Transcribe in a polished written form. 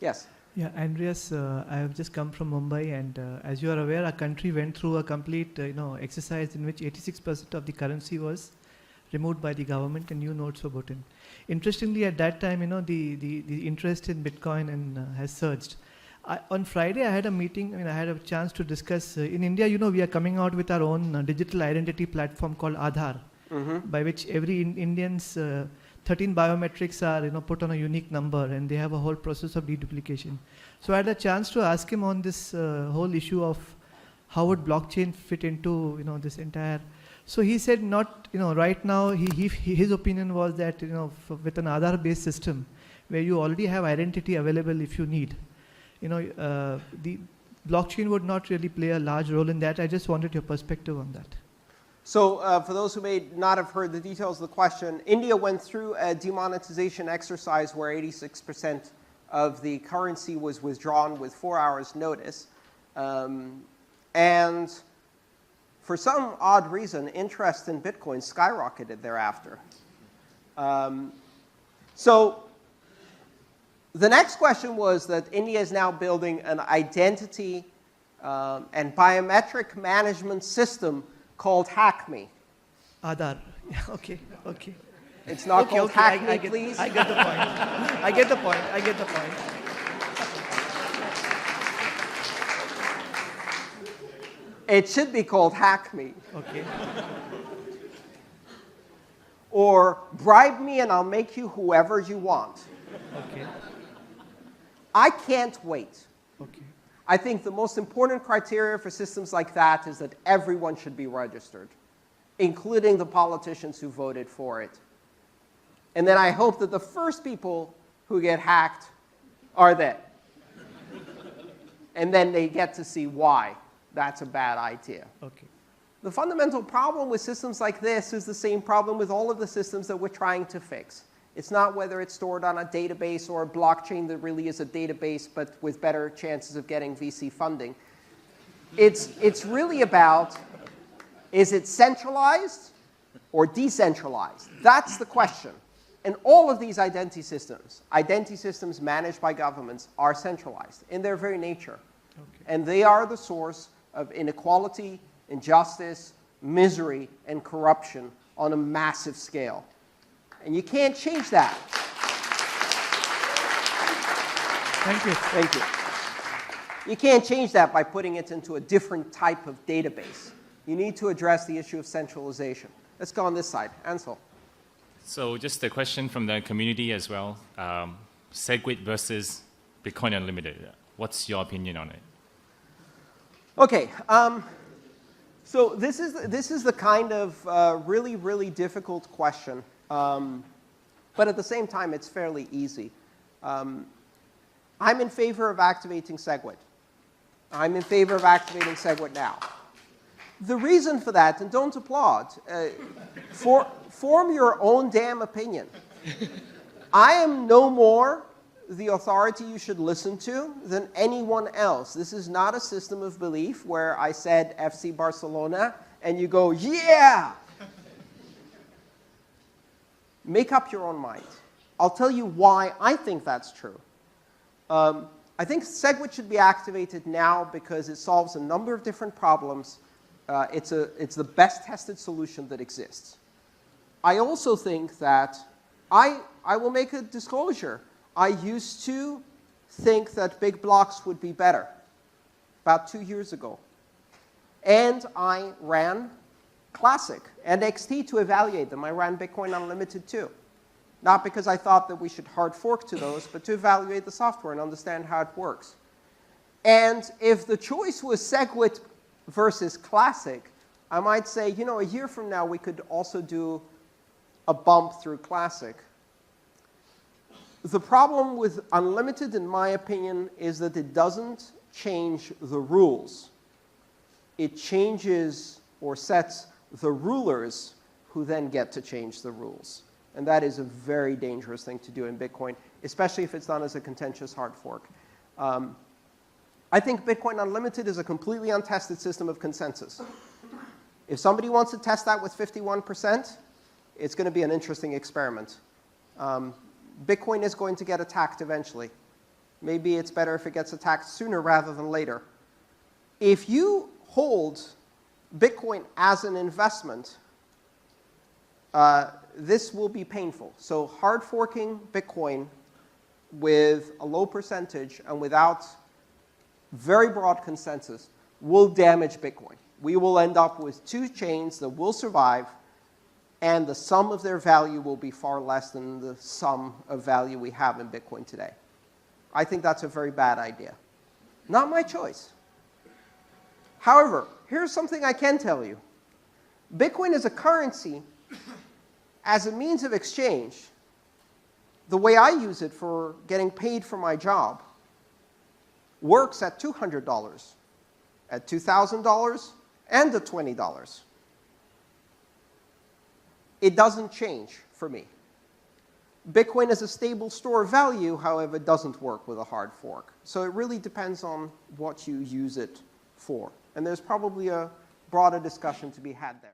Yes. Yeah, Andreas, I have just come from Mumbai, and as you are aware, our country went through a complete, exercise in which 86% of the currency was removed by the government and new notes were put in. Interestingly, at that time, the interest in Bitcoin has surged. On Friday, I had a meeting. I had a chance to discuss. In India, we are coming out with our own digital identity platform called Aadhaar, by which every Indian's 13 biometrics are put on a unique number, and they have a whole process of deduplication. So I had a chance to ask him on this whole issue of how would blockchain fit into this entire. So he said not right now. His opinion was that with an Aadhaar-based system where you already have identity available if you need, the blockchain would not really play a large role in that. I just wanted your perspective on that. So for those who may not have heard the details of the question, India went through a demonetization exercise where 86% of the currency was withdrawn with 4 hours notice. And for some odd reason, interest in Bitcoin skyrocketed thereafter. So the next question was that India is now building an identity and biometric management system called HackMe. Aadhaar. Yeah, okay. It's not called HackMe, please. I get the point. I get the point. It should be called HackMe. Okay. Or bribe me and I'll make you whoever you want. Okay. I can't wait. Okay. I think the most important criteria for systems like that is that everyone should be registered, including the politicians who voted for it. And then I hope that the first people who get hacked are them. And then they get to see why that's a bad idea. Okay. The fundamental problem with systems like this is the same problem with all of the systems that we're trying to fix. It's not whether it's stored on a database or a blockchain that really is a database, but with better chances of getting VC funding. It's really about, is it centralized or decentralized? That's the question. And all of these identity systems managed by governments, are centralized in their very nature. Okay. And they are the source of inequality, injustice, misery, and corruption on a massive scale. And you can't change that. Thank you. Thank you. You can't change that by putting it into a different type of database. You need to address the issue of centralization. Let's go on this side. Ansel. So just a question from the community as well. SegWit versus Bitcoin Unlimited. What's your opinion on it? Okay. So this is the kind of really, really difficult question. But at the same time, it's fairly easy. I'm in favor of activating SegWit. I'm in favor of activating SegWit now. The reason for that, and don't applaud, form your own damn opinion. I am no more the authority you should listen to than anyone else. This is not a system of belief where I said FC Barcelona and you go, yeah! Make up your own mind. I'll tell you why I think that's true. I think SegWit should be activated now because it solves a number of different problems. It's the best tested solution that exists. I also think that I will make a disclosure. I used to think that big blocks would be better about 2 years ago. And I ran Classic and XT to evaluate them. I ran Bitcoin Unlimited too. Not because I thought that we should hard fork to those, but to evaluate the software and understand how it works. And if the choice was SegWit versus Classic, I might say, a year from now, we could also do a bump through Classic. The problem with Unlimited, in my opinion, is that it doesn't change the rules. It changes or sets the rulers who then get to change the rules. And that is a very dangerous thing to do in Bitcoin, especially if it's done as a contentious hard fork. I think Bitcoin Unlimited is a completely untested system of consensus. If somebody wants to test that with 51%, it's going to be an interesting experiment. Bitcoin is going to get attacked eventually. Maybe it's better if it gets attacked sooner rather than later. If you hold Bitcoin as an investment, this will be painful. So hard forking Bitcoin with a low percentage and without very broad consensus will damage Bitcoin. We will end up with two chains that will survive, and the sum of their value will be far less than the sum of value we have in Bitcoin today. I think that's a very bad idea. Not my choice. However, here's something I can tell you. Bitcoin as a currency, as a means of exchange, the way I use it for getting paid for my job, works at $200, at $2,000, and at $20. It doesn't change for me. Bitcoin as a stable store of value, however, doesn't work with a hard fork. So it really depends on what you use it for. And there's probably a broader discussion to be had there.